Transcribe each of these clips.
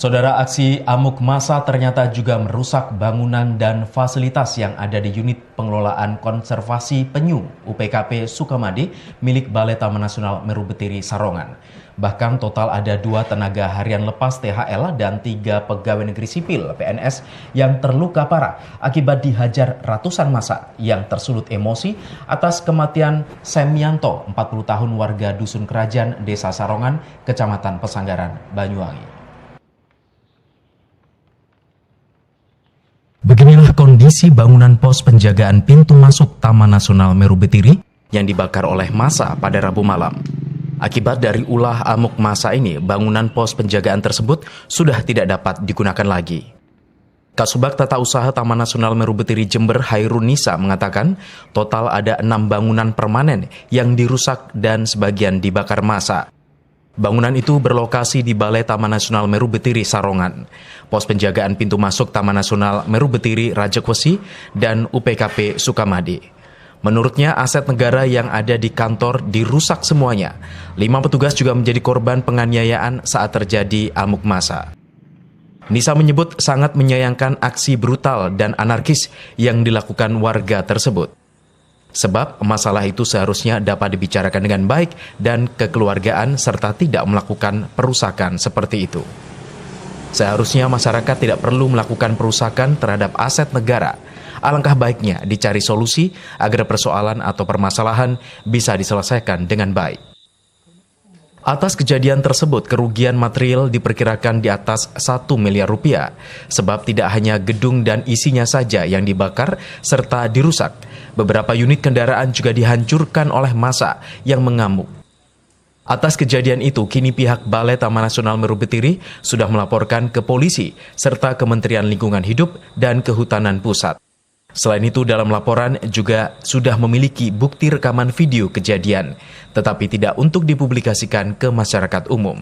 Saudara, aksi amuk massa ternyata juga merusak bangunan dan fasilitas yang ada di unit pengelolaan konservasi penyu UPKP Sukamade milik Balai Taman Nasional Meru Betiri Sarongan. Bahkan total ada 2 tenaga harian lepas THL dan 3 pegawai negeri sipil PNS yang terluka parah akibat dihajar ratusan massa yang tersulut emosi atas kematian Semianto, 40 tahun warga Dusun Kerajaan, Desa Sarongan, Kecamatan Pesanggaran, Banyuwangi. Beginilah kondisi bangunan pos penjagaan pintu masuk Taman Nasional Meru Betiri yang dibakar oleh massa pada Rabu malam. Akibat dari ulah amuk massa ini, bangunan pos penjagaan tersebut sudah tidak dapat digunakan lagi. Kasubag Tata Usaha Taman Nasional Meru Betiri Jember Hairun Nisa mengatakan total ada 6 bangunan permanen yang dirusak dan sebagian dibakar massa. Bangunan itu berlokasi di Balai Taman Nasional Meru Betiri Sarongan, pos penjagaan pintu masuk Taman Nasional Meru Betiri Rajakwesi, dan UPKP Sukamade. Menurutnya, aset negara yang ada di kantor dirusak semuanya. 5 petugas juga menjadi korban penganiayaan saat terjadi amuk massa. Nisa menyebut sangat menyayangkan aksi brutal dan anarkis yang dilakukan warga tersebut. Sebab masalah itu seharusnya dapat dibicarakan dengan baik dan kekeluargaan serta tidak melakukan perusakan seperti itu. Seharusnya masyarakat tidak perlu melakukan perusakan terhadap aset negara. Alangkah baiknya dicari solusi agar persoalan atau permasalahan bisa diselesaikan dengan baik. Atas kejadian tersebut, kerugian material diperkirakan di atas 1 miliar rupiah, sebab tidak hanya gedung dan isinya saja yang dibakar serta dirusak. Beberapa unit kendaraan juga dihancurkan oleh massa yang mengamuk. Atas kejadian itu, kini pihak Balai Taman Nasional Meru Betiri sudah melaporkan ke polisi serta Kementerian Lingkungan Hidup dan Kehutanan Pusat. Selain itu, dalam laporan juga sudah memiliki bukti rekaman video kejadian, tetapi tidak untuk dipublikasikan ke masyarakat umum.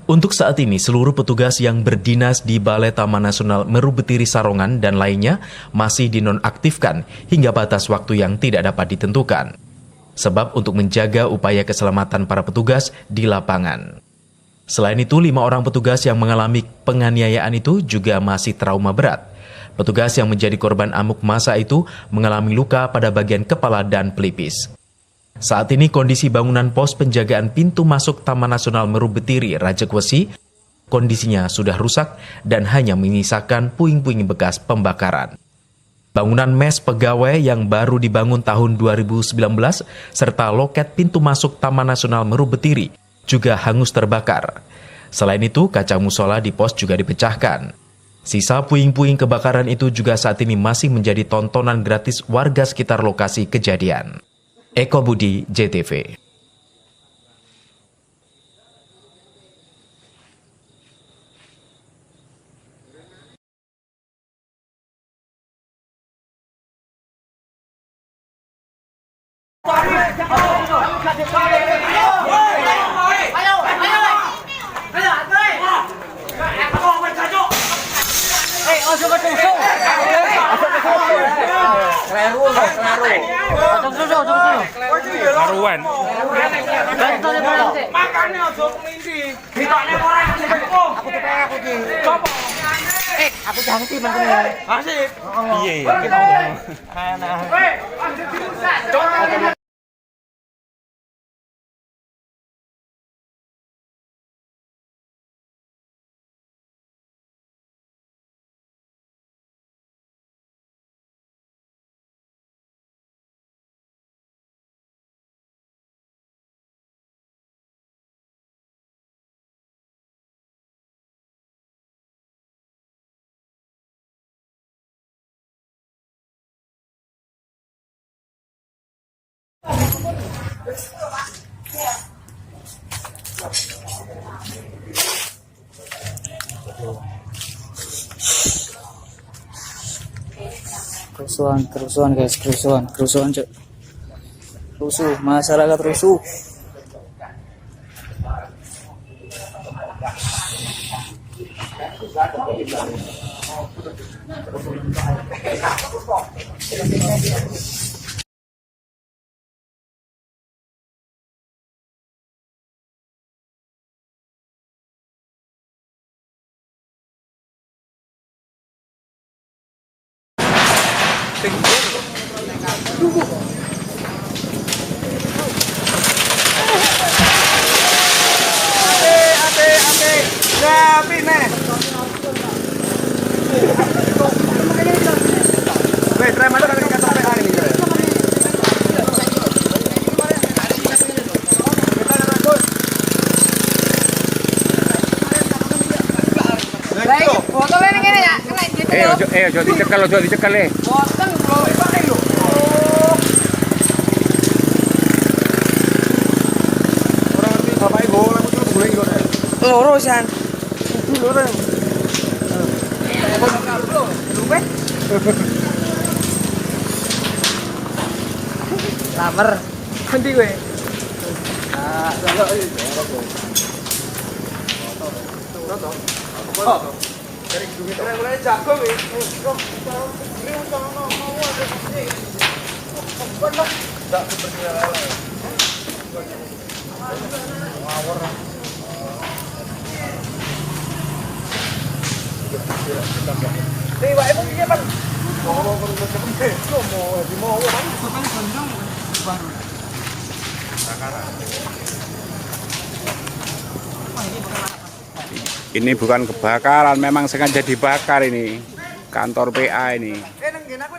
Untuk saat ini, seluruh petugas yang berdinas di Balai Taman Nasional Meru Betiri Sarongan dan lainnya masih dinonaktifkan hingga batas waktu yang tidak dapat ditentukan. Sebab untuk menjaga upaya keselamatan para petugas di lapangan. Selain itu, 5 orang petugas yang mengalami penganiayaan itu juga masih trauma berat. Petugas yang menjadi korban amuk massa itu mengalami luka pada bagian kepala dan pelipis. Saat ini kondisi bangunan pos penjagaan pintu masuk Taman Nasional Meru Betiri Rajakwesi kondisinya sudah rusak dan hanya menyisakan puing-puing bekas pembakaran. Bangunan mes pegawai yang baru dibangun tahun 2019 serta loket pintu masuk Taman Nasional Meru Betiri juga hangus terbakar. Selain itu, kaca musola di pos juga dipecahkan. Sisa puing-puing kebakaran itu juga saat ini masih menjadi tontonan gratis warga sekitar lokasi kejadian. Eko Budi, JTV. Karuan. Makanya ojo ngendi. Ditokne ora aku tepek aku iki. Sopo? Aku jangki mentene. Asik. Piye? Anak. Kerusuhan guys, kerusuhan cok. Rusuh, masyarakat rusuh. Rapi nih. Weh, try mana dari kantor PA ini. Ojo dicekel eh. Bapak Ibu, loro san. Loro. Lamer. Endi kowe? Dari gedung jago kowe. Ini bukan kebakaran, memang sengaja dibakar ini kantor PA ini. Nang ngene aku